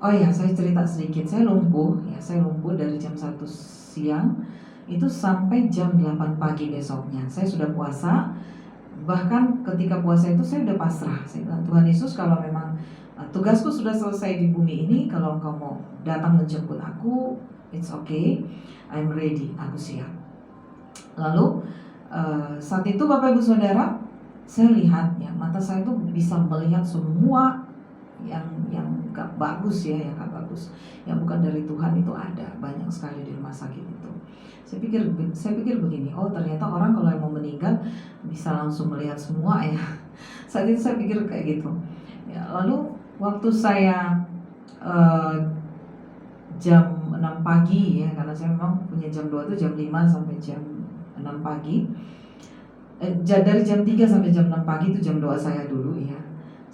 Oh ya, saya cerita sedikit. Saya lumpuh dari jam 1 siang itu sampai jam 8 pagi besoknya. Saya sudah puasa. Bahkan ketika puasa itu saya udah pasrah. Saya bilang, Tuhan Yesus, kalau memang tugasku sudah selesai di bumi ini, kalau Engkau mau datang menjemput aku, it's okay, I'm ready, aku siap. Lalu saat itu Bapak Ibu Saudara, saya lihat ya, mata saya tuh bisa melihat semua yang gak bagus ya, yang gak bagus, yang bukan dari Tuhan itu ada banyak sekali di rumah sakit itu. Saya pikir begini, oh ternyata orang kalau yang mau meninggal bisa langsung melihat semua ya. Saat itu saya pikir kayak gitu. Ya, lalu waktu saya eh, jam 6 pagi ya, karena saya memang punya jam 2 itu jam 5 sampai jam 6 pagi. Dari jam 3 sampai jam 6 pagi itu jam doa saya dulu ya.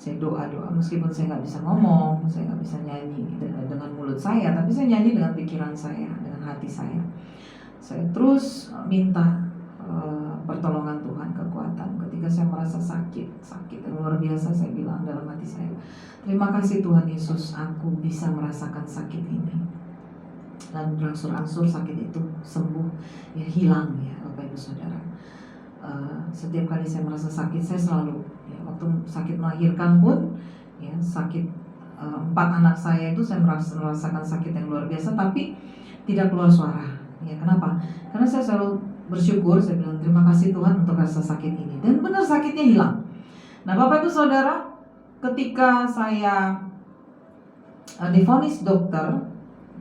Saya doa meskipun saya nggak bisa ngomong, saya nggak bisa nyanyi dengan mulut saya, tapi saya nyanyi dengan pikiran saya, dengan hati saya. Saya terus minta pertolongan Tuhan, kekuatan. Ketika saya merasa sakit yang luar biasa, saya bilang dalam hati saya, terima kasih Tuhan Yesus, aku bisa merasakan sakit ini. Dan berangsur-angsur sakit itu sembuh, ya hilang ya Bapak Ibu Saudara. Setiap kali saya merasa sakit, saya selalu ya, waktu sakit melahirkan pun ya, sakit 4 anak saya itu saya merasakan sakit yang luar biasa, tapi tidak keluar suara ya. Kenapa? Karena saya selalu bersyukur, saya bilang terima kasih Tuhan untuk rasa sakit ini, dan benar sakitnya hilang. Nah Bapak Ibu Saudara, ketika saya divonis dokter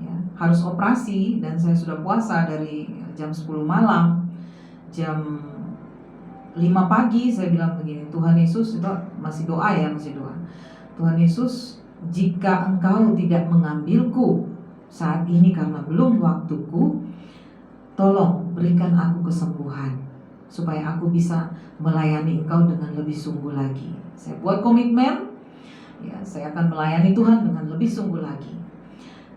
ya, harus operasi, dan saya sudah puasa dari jam 10 malam, jam 5 pagi saya bilang begini, Tuhan Yesus, itu masih doa ya, masih doa. Tuhan Yesus, jika Engkau tidak mengambilku saat ini karena belum waktuku, tolong berikan aku kesembuhan supaya aku bisa melayani Engkau dengan lebih sungguh lagi. Saya buat komitmen ya, saya akan melayani Tuhan dengan lebih sungguh lagi.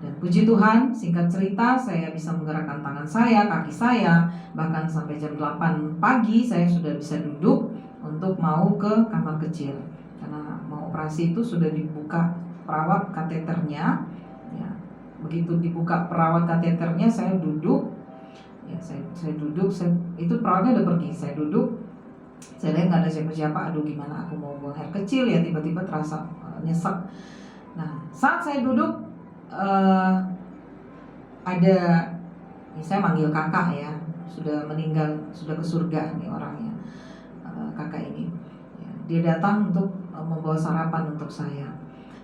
Dan puji Tuhan, singkat cerita, saya bisa menggerakkan tangan saya, kaki saya, bahkan sampai jam 8 pagi saya sudah bisa duduk untuk mau ke kamar kecil. Karena mau operasi itu sudah dibuka perawat kateternya. Ya, begitu dibuka perawat kateternya, saya duduk. Ya, saya duduk, itu perawatnya udah pergi. Saya duduk, saya lihat nggak ada siapa-siapa. Aduh, gimana aku mau buang air kecil ya, tiba-tiba terasa nyesek. Nah, saat saya duduk, ada, saya manggil kakak ya, sudah meninggal, sudah ke surga nih orangnya, kakak ini ya, dia datang untuk membawa sarapan untuk saya.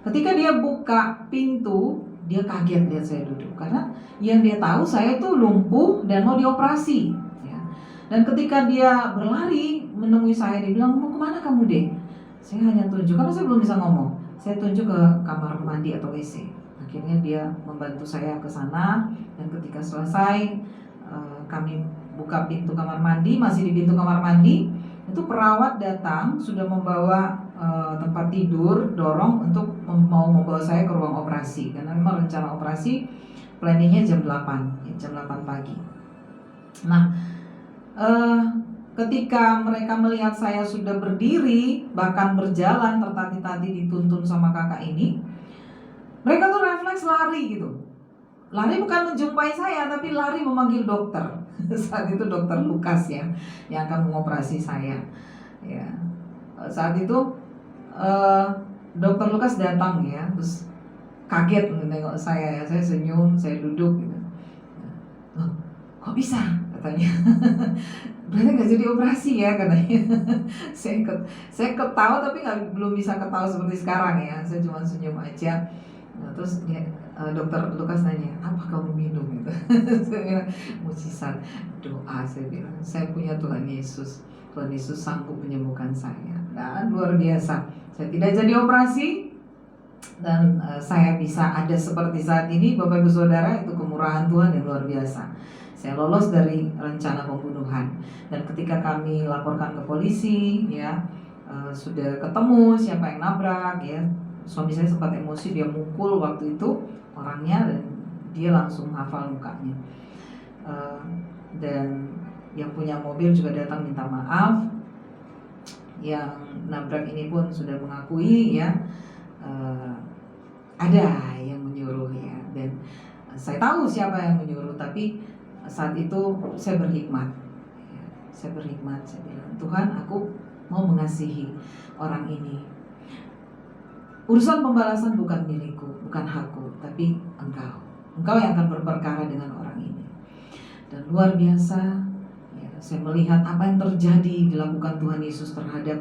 Ketika dia buka pintu, dia kaget lihat saya duduk, karena yang dia tahu saya tuh lumpuh dan mau dioperasi ya. Dan ketika dia berlari menemui saya, dia bilang, mau kemana kamu deh? Saya hanya tunjuk, karena saya belum bisa ngomong, saya tunjuk ke kamar mandi atau WC. Akhirnya dia membantu saya ke sana, dan ketika selesai kami buka pintu kamar mandi, masih di pintu kamar mandi itu perawat datang sudah membawa tempat tidur, dorong untuk mau membawa saya ke ruang operasi, karena memang rencana operasi planningnya jam 8 ya, jam 8 pagi. Nah ketika mereka melihat saya sudah berdiri, bahkan berjalan tertati-tati dituntun sama kakak ini, mereka tuh refleks lari gitu. Lari bukan menjumpai saya, tapi lari memanggil dokter. Saat itu dokter Lukas ya, yang akan mengoperasi saya. Ya, saat itu dokter Lukas datang ya, terus kaget menengok saya ya. Saya senyum, saya duduk gitu. Loh, kok bisa? Katanya. Berarti nggak jadi operasi ya katanya. saya ketawa, tapi belum bisa ketawa seperti sekarang ya. Saya cuma senyum aja. Nah, terus dokter Lukas nanya, apa kamu minum gitu? Saya bilang, mujizat doa. Saya bilang, saya punya Tuhan Yesus. Tuhan Yesus sanggup menyembuhkan saya. Dan luar biasa, saya tidak jadi operasi, dan saya bisa ada seperti saat ini. Bapak Ibu Saudara, itu kemurahan Tuhan yang luar biasa. Saya lolos dari rencana pembunuhan. Dan ketika kami laporkan ke polisi ya, sudah ketemu siapa yang nabrak ya. Suami saya sempat emosi, dia mukul waktu itu orangnya, dan dia langsung hafal mukanya. Dan yang punya mobil juga datang minta maaf. Yang nabrak ini pun sudah mengakui ya, ada yang dan saya tahu siapa yang menyuruh, tapi saat itu saya berhikmat. Saya berhikmat, saya bilang, Tuhan, aku mau mengasihi orang ini. Urusan pembalasan bukan milikku, bukan hakku, tapi Engkau. Engkau yang akan berperkara dengan orang ini. Dan luar biasa, ya, saya melihat apa yang terjadi dilakukan Tuhan Yesus terhadap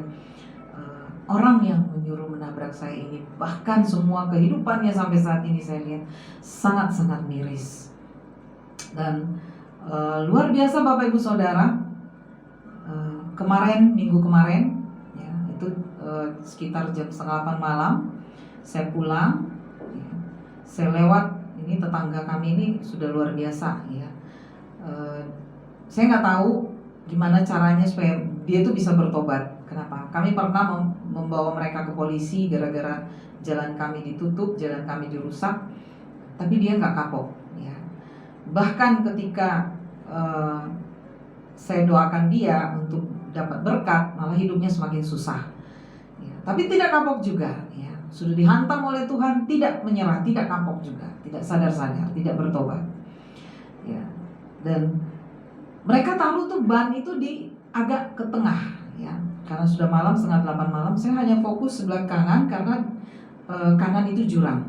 orang yang menyuruh menabrak saya ini. Bahkan semua kehidupannya sampai saat ini saya lihat sangat-sangat miris. Dan luar biasa Bapak Ibu Saudara, minggu kemarin, ya, itu sekitar jam 7:30 malam, saya pulang, ya, saya lewat, ini tetangga kami ini sudah luar biasa, ya. Saya nggak tahu gimana caranya supaya dia tuh bisa bertobat. Kenapa? Kami pernah membawa mereka ke polisi gara-gara jalan kami ditutup, jalan kami dirusak, tapi dia nggak kapok, ya. Bahkan ketika saya doakan dia untuk dapat berkat, malah hidupnya semakin susah, ya. Tapi tidak kapok juga, ya. Sudah dihantam oleh Tuhan, tidak menyerah, tidak kapok juga, tidak sadar-sadar, tidak bertobat, ya. Dan mereka taruh tuh ban itu di agak ke tengah, ya. Karena sudah malam, 7:30 malam, saya hanya fokus sebelah kanan karena kanan itu jurang.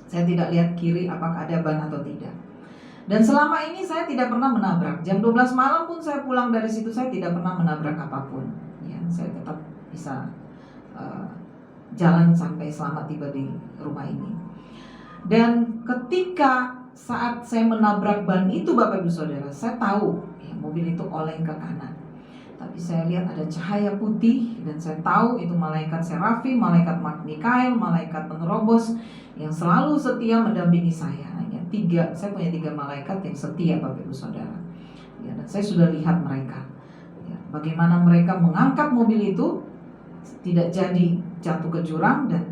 Saya tidak lihat kiri apakah ada ban atau tidak. Dan selama ini saya tidak pernah menabrak. Jam 12 malam pun saya pulang dari situ, saya tidak pernah menabrak apapun, ya. Saya tetap bisa jalan sampai selamat tiba di rumah ini. Dan ketika saat saya menabrak ban itu Bapak Ibu Saudara, saya tahu, ya, mobil itu oleng ke kanan. Tapi saya lihat ada cahaya putih dan saya tahu itu malaikat Serafim, malaikat Mikael, malaikat penerobos yang selalu setia mendampingi saya. Saya punya 3 malaikat yang setia Bapak Ibu Saudara, ya, dan saya sudah lihat mereka, ya, bagaimana mereka mengangkat mobil itu tidak jadi jatuh ke jurang dan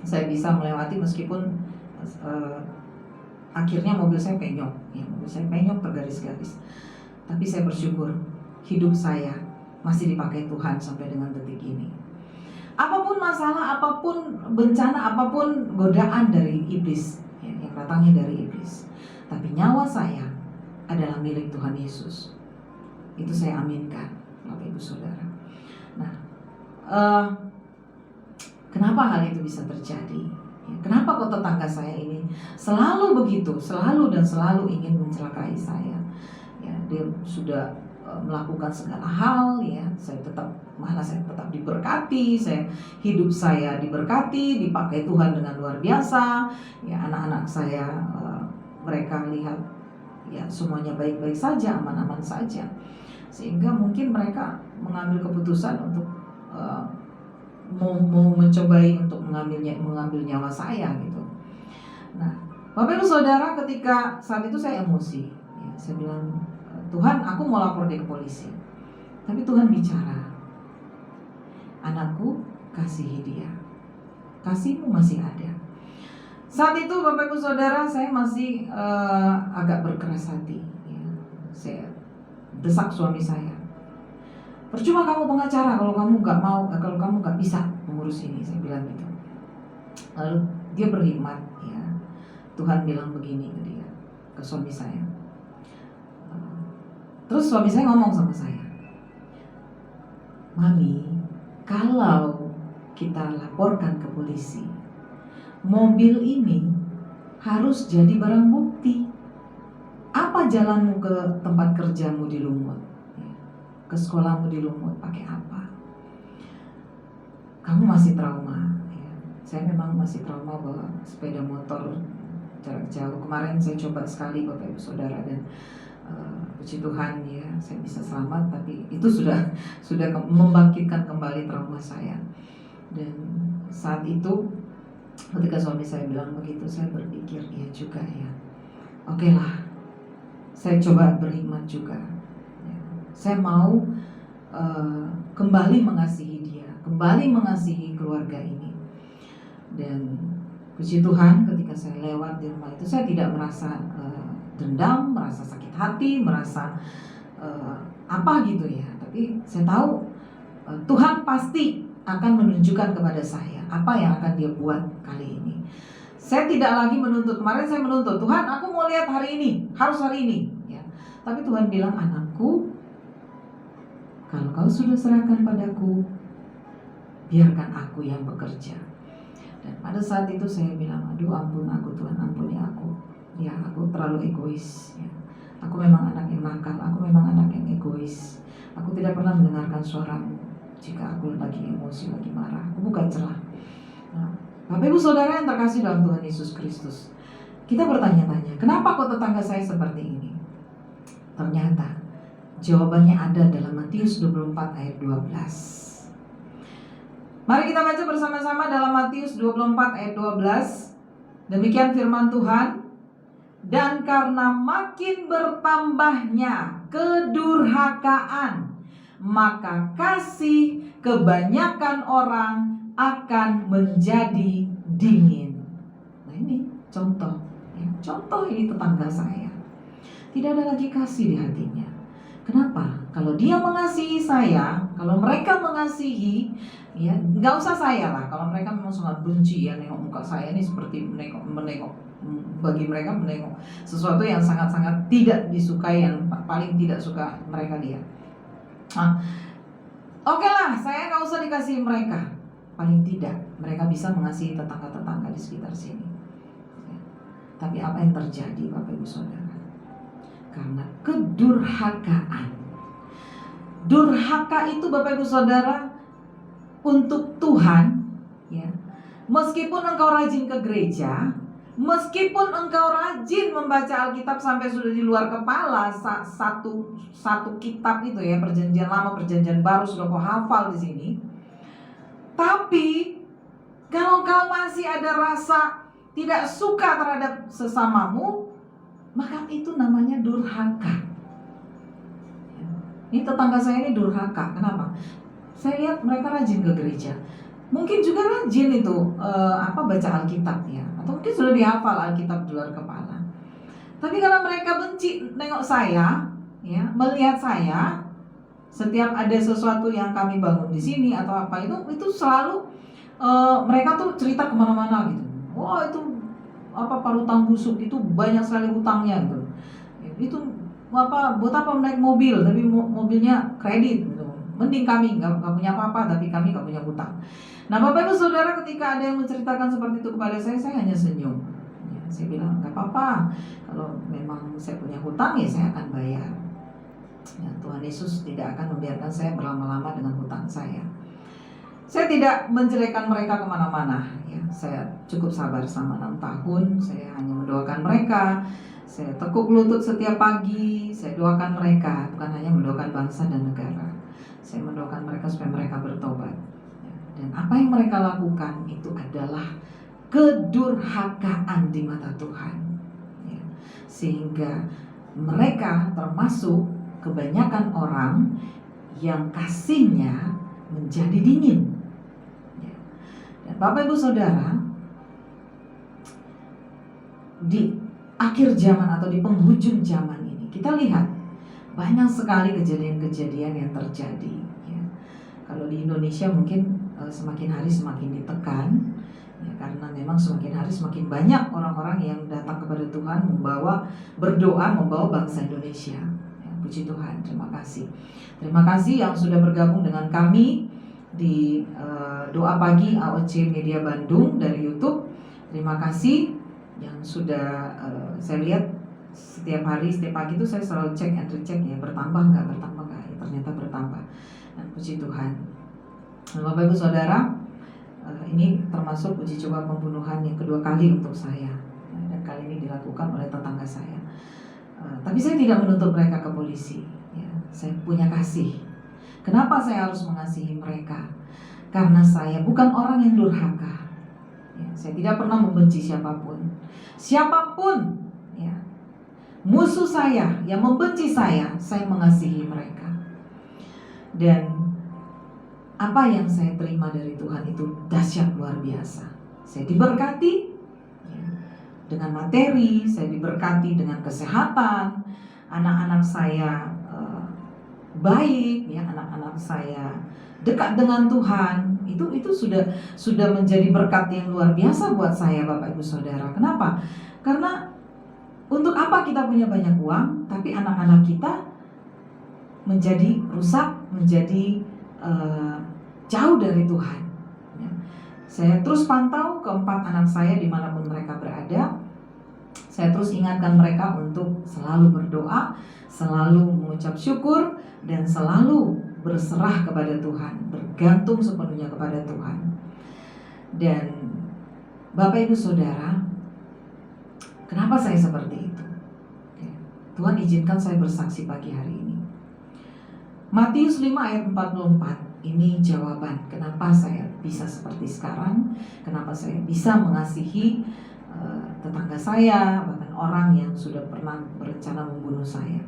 saya bisa melewati meskipun akhirnya mobil saya penyok, ya, mobil saya penyok tergaris-garis. Tapi saya bersyukur hidup saya masih dipakai Tuhan sampai dengan detik ini. Apapun masalah, apapun bencana, apapun godaan dari iblis, ya, yang datangnya dari iblis, tapi nyawa saya adalah milik Tuhan Yesus. Itu saya aminkan Bapak Ibu Saudara. Nah, kenapa hal itu bisa terjadi? Ya, kenapa kok tetangga saya ini selalu begitu, selalu ingin mencelakai saya? Ya, dia sudah melakukan segala hal, ya. Saya tetap diberkati, hidup saya diberkati, dipakai Tuhan dengan luar biasa. Ya, anak-anak saya mereka lihat, ya, semuanya baik-baik saja, aman-aman saja. Sehingga mungkin mereka mengambil keputusan untuk mau mencobai untuk mengambil nyawa saya gitu. Nah, Bapak Ibu Saudara, ketika saat itu saya emosi, ya, saya bilang, Tuhan, aku mau lapor dia ke polisi. Tapi Tuhan bicara, anakku, kasihi dia, kasihmu masih ada. Saat itu Bapak Ibu Saudara, saya masih agak berkeras hati, ya. Saya desak suami saya, percuma kamu pengacara kalau kamu nggak bisa mengurus ini, saya bilang gitu. Lalu dia berhikmat, ya. Tuhan bilang begini ke dia, ke suami saya. Terus suami saya ngomong sama saya, Mami, kalau kita laporkan ke polisi, mobil ini harus jadi barang bukti. Apa jalanmu ke tempat kerjamu di Lumut, ke sekolahmu di Lumut, pakai apa? Kamu masih trauma, ya. Saya memang masih trauma bawa sepeda motor jarak jauh. Kemarin saya coba sekali Bapak Ibu Saudara, dan puji Tuhan, ya, saya bisa selamat. Tapi itu sudah membangkitkan kembali trauma saya. Dan saat itu ketika suami saya bilang begitu, saya berpikir, ya juga, ya, oke lah, saya coba berhikmat juga, ya. Saya mau kembali mengasihi dia, kembali mengasihi keluarga ini. Dan puji Tuhan, ketika saya lewat di rumah itu, saya tidak merasa dendam, merasa sakit hati, merasa apa gitu, ya. Tapi saya tahu Tuhan pasti akan menunjukkan kepada saya apa yang akan dia buat kali ini. Saya tidak lagi menuntut. Kemarin saya menuntut, Tuhan aku mau lihat hari ini, harus hari ini ya. Tapi Tuhan bilang, anakku, kalau kau sudah serahkan padaku, biarkan aku yang bekerja. Dan pada saat itu saya bilang, aduh ampun aku Tuhan, ampuni aku. Ya aku terlalu egois ya. Aku memang anak yang nakal, aku memang anak yang egois. Aku tidak pernah mendengarkan suaramu jika aku lagi emosi, lagi marah. Aku bukan celah. Nah, Bapak Ibu Saudara yang terkasih dalam Tuhan Yesus Kristus, kita bertanya-tanya, kenapa kok tetangga saya seperti ini? Ternyata jawabannya ada dalam Matius 24 ayat 12. Mari kita baca bersama-sama dalam Matius 24 ayat 12. Demikian firman Tuhan. Dan karena makin bertambahnya kedurhakaan, maka kasih kebanyakan orang akan menjadi dingin. Nah ini contoh ya. Contoh ini tetangga saya, tidak ada lagi kasih di hatinya. Kenapa? Kalau dia mengasihi saya, kalau mereka mengasihi, ya nggak usah saya lah. Kalau mereka memang sangat benci ya, nengok muka saya ini seperti menengok, bagi mereka menengok sesuatu yang sangat-sangat tidak disukai, yang paling tidak suka mereka lihat. Oke lah, saya nggak usah dikasihi mereka. Paling tidak mereka bisa mengasihi tetangga-tetangga di sekitar sini. Ya. Tapi apa yang terjadi, Bapak Ibu Saudara? Karena kedurhakaan. Durhaka itu, Bapak Ibu Saudara, untuk Tuhan ya. Meskipun engkau rajin ke gereja, meskipun engkau rajin membaca Alkitab sampai sudah di luar kepala, satu kitab itu ya, Perjanjian Lama, Perjanjian Baru sudah kau hafal di sini. Tapi kalau kau masih ada rasa tidak suka terhadap sesamamu, maka itu namanya durhaka. Ini tetangga saya ini durhaka. Kenapa? Saya lihat mereka rajin ke gereja. Mungkin juga rajin itu baca Alkitab ya. Atau mungkin sudah dihafal Alkitab di luar kepala. Tapi karena mereka benci nengok saya, ya, melihat saya, setiap ada sesuatu yang kami bangun di sini atau apa itu selalu mereka tuh cerita kemana-mana gitu. Wah itu parutang busuk itu banyak sekali hutangnya gitu. Itu buat apa naik mobil tapi mobilnya kredit gitu. Mending kami nggak punya apa-apa tapi kami nggak punya hutang. Nah Bapak Ibu Saudara, ketika ada yang menceritakan seperti itu kepada saya hanya senyum ya, saya bilang nggak apa-apa, kalau memang saya punya hutang ya saya akan bayar ya, Tuhan Yesus tidak akan membiarkan saya berlama-lama dengan hutang saya. Saya tidak menjelekkan mereka kemana-mana ya. Saya cukup sabar selama 6 tahun. Saya hanya mendoakan mereka. Saya tekuk lutut setiap pagi. Saya doakan mereka, bukan hanya mendoakan bangsa dan negara. Saya mendoakan mereka supaya mereka bertobat. Dan apa yang mereka lakukan itu adalah kedurhakaan di mata Tuhan ya. Sehingga mereka termasuk kebanyakan orang yang kasihnya menjadi dingin. Bapak Ibu Saudara, di akhir zaman atau di penghujung zaman ini kita lihat banyak sekali kejadian-kejadian yang terjadi ya. Kalau di Indonesia mungkin semakin hari semakin ditekan ya, karena memang semakin hari semakin banyak orang-orang yang datang kepada Tuhan berdoa membawa bangsa Indonesia ya, puji Tuhan, terima kasih. Terima kasih yang sudah bergabung dengan kami di Doa Pagi AOC Media Bandung dari YouTube. Terima kasih yang sudah saya lihat setiap hari, setiap pagi itu saya selalu cek and recheck ya, bertambah nggak ya, ternyata bertambah. Dan puji Tuhan. Bapak Ibu Saudara, ini termasuk uji coba pembunuhan yang kedua kali untuk saya dan kali ini dilakukan oleh tetangga saya. Tapi saya tidak menuntut mereka ke polisi ya. Saya punya kasih. Kenapa saya harus mengasihi mereka? Karena saya bukan orang yang durhaka ya, saya tidak pernah membenci siapapun. Siapapun ya, musuh saya yang membenci saya mengasihi mereka. Dan apa yang saya terima dari Tuhan itu dahsyat luar biasa. Saya diberkati ya, dengan materi, saya diberkati dengan kesehatan, anak-anak saya baik ya, anak-anak saya dekat dengan Tuhan Itu sudah menjadi berkat yang luar biasa buat saya, Bapak Ibu Saudara. Kenapa? Karena untuk apa kita punya banyak uang, tapi anak-anak kita menjadi rusak, menjadi jauh dari Tuhan. Ya. Saya terus pantau keempat anak saya dimanapun mereka berada. Saya terus ingatkan mereka untuk selalu berdoa, selalu mengucap syukur, dan selalu berserah kepada Tuhan, bergantung sepenuhnya kepada Tuhan. Dan Bapak Ibu Saudara, kenapa saya seperti itu? Tuhan izinkan saya bersaksi pagi hari ini. Matius 5 ayat 44, ini jawaban kenapa saya bisa seperti sekarang, kenapa saya bisa mengasihi tetangga saya, bahkan orang yang sudah pernah berencana membunuh saya.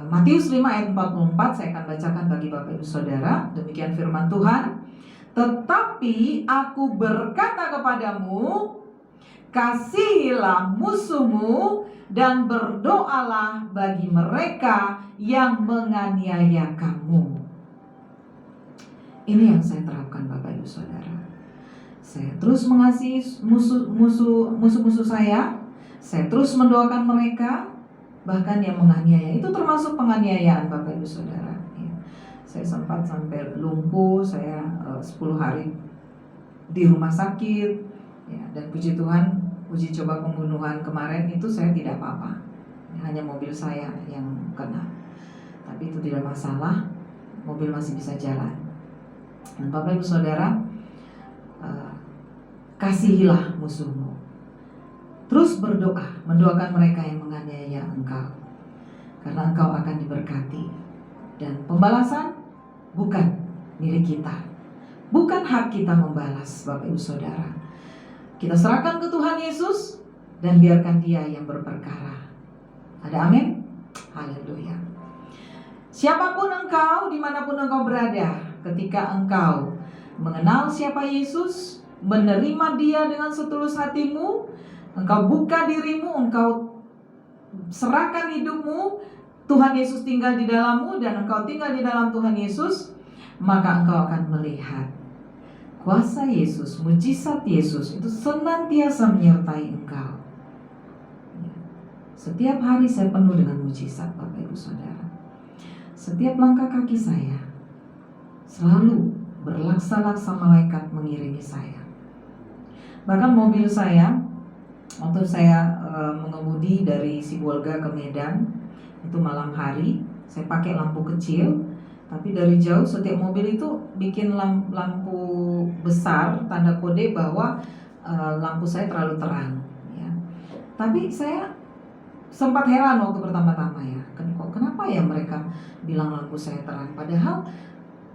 Matius 5 ayat 44 saya akan bacakan bagi Bapak Ibu Saudara. Demikian firman Tuhan. Tetapi aku berkata kepadamu, kasihilah musuhmu dan berdoalah bagi mereka yang menganiaya kamu. Ini yang saya terapkan Bapak Ibu Saudara. Saya terus mengasihi musuh-musuh saya. Saya terus mendoakan mereka, bahkan yang menganiaya. Itu termasuk penganiayaan Bapak Ibu Saudara. Ya. Saya sempat sampai lumpuh. Saya 10 hari di rumah sakit. Ya, dan puji Tuhan, uji coba pembunuhan kemarin itu saya tidak apa-apa. Hanya mobil saya yang kena. Tapi itu tidak masalah. Mobil masih bisa jalan. Dan Bapak Ibu Saudara, kasihilah musuhmu. Terus berdoa, mendoakan mereka yang menganiaya engkau, karena engkau akan diberkati. Dan pembalasan bukan milik kita, bukan hak kita membalas, Bapak Ibu Saudara. Kita serahkan ke Tuhan Yesus dan biarkan Dia yang berperkara. Ada amin? Haleluya. Siapapun engkau, dimanapun engkau berada, ketika engkau mengenal siapa Yesus, menerima Dia dengan setulus hatimu, engkau buka dirimu, engkau serahkan hidupmu, Tuhan Yesus tinggal di dalammu, dan engkau tinggal di dalam Tuhan Yesus, maka engkau akan melihat kuasa Yesus, mujizat Yesus itu senantiasa menyertai engkau. Setiap hari saya penuh dengan mujizat, Bapak Ibu Saudara. Setiap langkah kaki saya selalu berlaksa-laksa malaikat mengiringi saya. Bahkan mobil saya, waktu saya mengemudi dari Sibolga ke Medan, itu malam hari, saya pakai lampu kecil, tapi dari jauh setiap mobil itu bikin lampu besar, tanda kode bahwa lampu saya terlalu terang. Ya. Tapi saya sempat heran waktu pertama-tama ya, kenapa ya mereka bilang lampu saya terang, padahal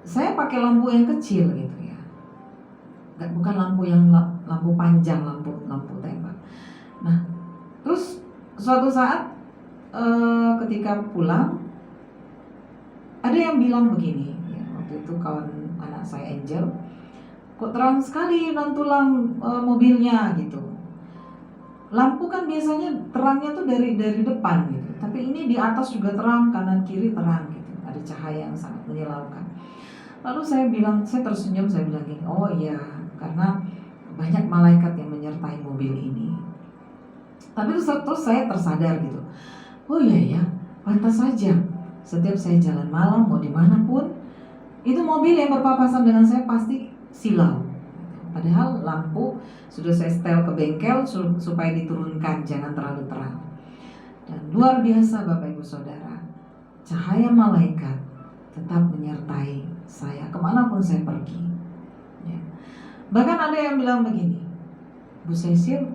saya pakai lampu yang kecil gitu ya. Bukan lampu yang lampu panjang, lampu tembak. Nah, terus suatu saat ketika pulang, ada yang bilang begini ya, waktu itu kawan anak saya Angel, kok terang sekali tulang mobilnya gitu. Lampu kan biasanya terangnya tuh dari depan gitu, tapi ini di atas juga terang, kanan kiri terang gitu, ada cahaya yang sangat menyilaukan. Lalu saya tersenyum, saya bilang gini, oh iya, karena banyak malaikat yang menyertai mobil ini. Tapi terus saya tersadar gitu, oh iya ya, pantas saja setiap saya jalan malam mau dimanapun, itu mobil yang berpapasan dengan saya pasti silau. Padahal lampu sudah saya setel ke bengkel supaya diturunkan, jangan terlalu terang. Dan luar biasa Bapak Ibu Saudara, cahaya malaikat tetap menyertai saya kemanapun saya pergi ya. Bahkan ada yang bilang begini, Bu Cecil,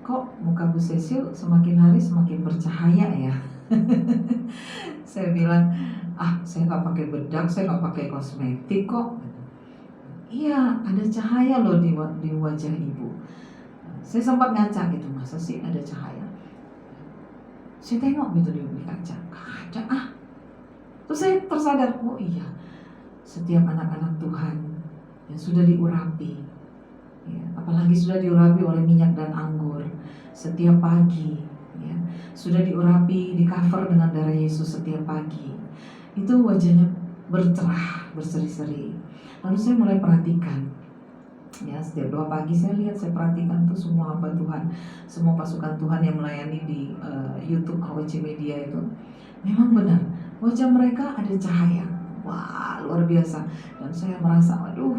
kok muka Bu Cecil semakin hari semakin bercahaya ya. Saya bilang, saya gak pakai bedak, saya gak pakai kosmetik kok. Iya, ada cahaya loh di wajah ibu. Saya sempat ngaca gitu, masa sih ada cahaya? Saya tengok gitu di kaca, gak ada. Terus saya tersadar, oh iya, setiap anak-anak Tuhan yang sudah diurapi ya, apalagi sudah diurapi oleh minyak dan anggur setiap pagi ya, sudah diurapi, di cover dengan darah Yesus setiap pagi, itu wajahnya bercerah berseri-seri. Lalu saya mulai perhatikan, ya setiap doa pagi saya lihat, saya perhatikan tuh semua hamba Tuhan, semua pasukan Tuhan yang melayani di YouTube AWC Media itu, memang benar wajah mereka ada cahaya, wah luar biasa. Dan saya merasa, aduh,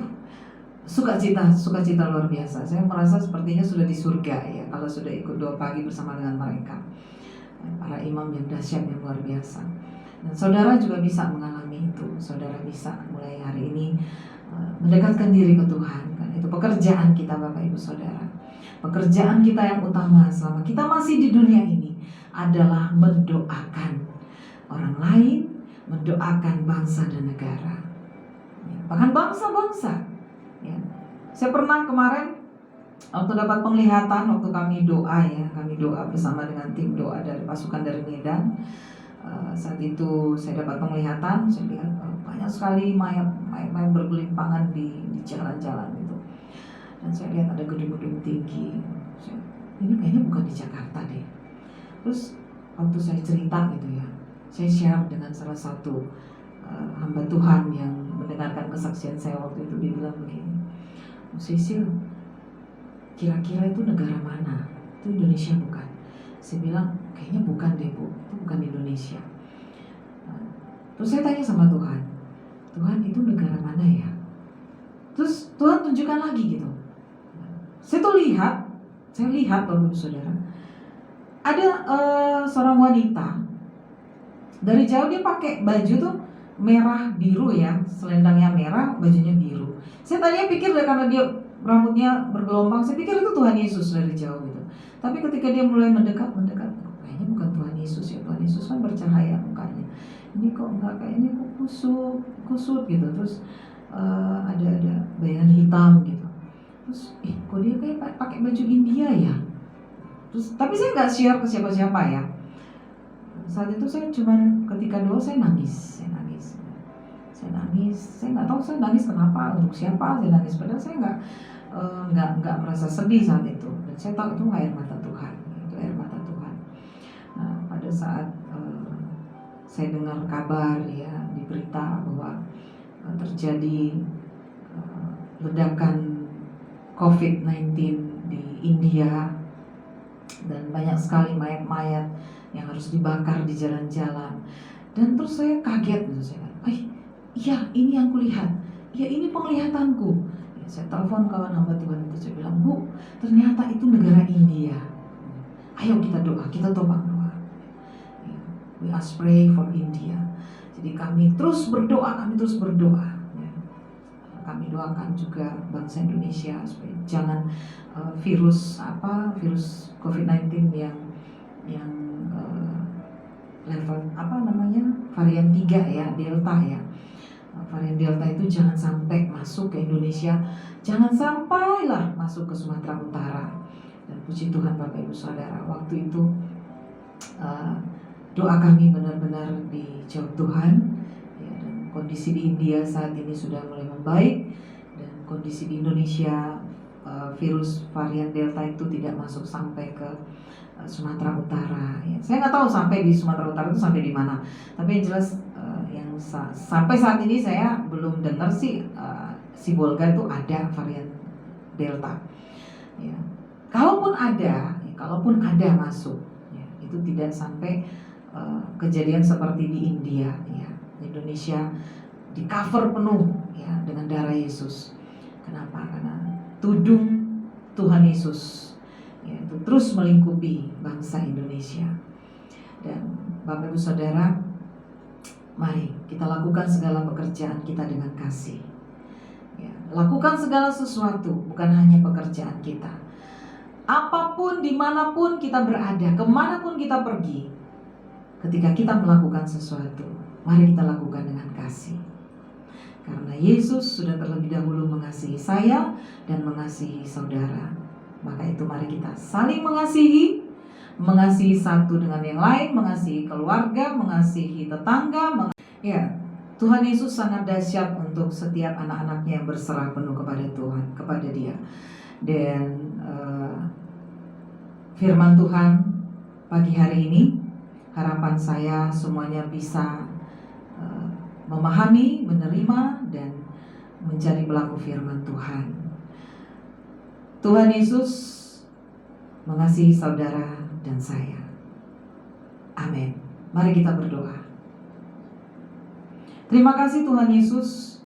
sukacita luar biasa. Saya merasa sepertinya sudah di surga ya kalau sudah ikut doa pagi bersama dengan mereka, para imam yang dahsyat, yang luar biasa. Dan saudara juga bisa mengalami itu. Saudara bisa mulai hari ini mendekatkan diri ke Tuhan. Kan itu pekerjaan kita Bapak Ibu Saudara. Pekerjaan kita yang utama selama kita masih di dunia ini adalah mendoakan orang lain, mendoakan bangsa dan negara, bahkan bangsa-bangsa. Ya. Saya pernah kemarin waktu dapat penglihatan, waktu kami doa bersama dengan tim doa dari pasukan dari Medan. Saat itu saya dapat penglihatan, saya lihat banyak sekali mayat bergelimpangan di jalan-jalan itu. Dan saya lihat ada gedung-gedung tinggi. Ini kayaknya bukan di Jakarta deh. Terus waktu saya cerita gitu ya, saya share dengan salah satu hamba Tuhan yang mendengarkan kesaksian saya waktu itu. Dia bilang begini, Sisil, kira-kira itu negara mana? Itu Indonesia bukan? Saya bilang, kayaknya bukan deh Bu, itu bukan Indonesia. Terus saya tanya sama Tuhan, Tuhan itu negara mana ya? Terus Tuhan tunjukkan lagi gitu. Saya lihat Bapak Ibu Saudara, ada seorang wanita. Dari jauh dia pakai baju tuh merah biru ya, selendangnya merah, bajunya biru. Saya tadinya pikir karena dia rambutnya bergelombang, saya pikir itu Tuhan Yesus dari jauh gitu. Tapi ketika dia mulai mendekat, kayaknya bukan Tuhan Yesus ya. Tuhan Yesus kan bercahaya mukanya. Ini kok enggak, kayaknya kok kusut gitu. Terus ada bayangan hitam gitu. Terus kok dia kayak pakai baju India ya. Terus tapi saya nggak share ke siapa-siapa ya. Saat itu saya cuman ketika doa saya nangis. Saya nggak tahu saya nangis kenapa, untuk siapa saya nangis. Padahal saya nggak merasa sedih saat itu. Dan saya tahu itu air mata Tuhan. Itu air mata Tuhan. Nah, pada saat saya dengar kabar ya di berita bahwa terjadi ledakan COVID-19 di India dan banyak sekali mayat-mayat yang harus dibakar di jalan-jalan. Dan terus saya kaget gitu, saya iya ini yang kulihat, ya ini penglihatanku. Ya, saya telepon kawan hamba Tuhan itu, saya bilang, Bu, ternyata itu negara India. Ayo kita doa, kita topang doa. Ya, we ask pray for India. Jadi kami terus berdoa. Ya. Kami doakan juga bangsa Indonesia supaya jangan virus COVID-19 yang level varian 3 ya, Delta ya. Varian Delta itu jangan sampai masuk ke Indonesia, jangan sampailah masuk ke Sumatera Utara. Dan puji Tuhan Bapak Ibu Saudara, waktu itu doa kami benar-benar dijawab Tuhan ya, dan kondisi di India saat ini sudah mulai membaik, dan kondisi di Indonesia virus varian Delta itu tidak masuk sampai ke Sumatera Utara ya. Saya nggak tahu sampai di Sumatera Utara itu sampai di mana, tapi yang jelas sampai saat ini saya belum dengar sih si Bolga itu ada varian Delta ya. Kalaupun ada masuk ya, itu tidak sampai kejadian seperti di India ya. Indonesia di cover penuh ya dengan darah Yesus. Kenapa? Karena tudung Tuhan Yesus ya, itu terus melingkupi bangsa Indonesia. Dan Bapak Ibu Saudara, mari kita lakukan segala pekerjaan kita dengan kasih ya. Lakukan segala sesuatu, bukan hanya pekerjaan kita. Apapun, dimanapun kita berada, kemanapun kita pergi, ketika kita melakukan sesuatu, mari kita lakukan dengan kasih. Karena Yesus sudah terlebih dahulu mengasihi saya dan mengasihi saudara. Maka itu mari kita saling mengasihi satu dengan yang lain, mengasihi keluarga, mengasihi tetangga. Ya, Tuhan Yesus sangat dahsyat untuk setiap anak-anaknya yang berserah penuh kepada Tuhan, kepada Dia. Dan firman Tuhan pagi hari ini, harapan saya semuanya bisa memahami, menerima, dan menjadi pelaku firman Tuhan. Tuhan Yesus mengasihi saudara dan saya. Amin. Mari kita berdoa. Terima kasih Tuhan Yesus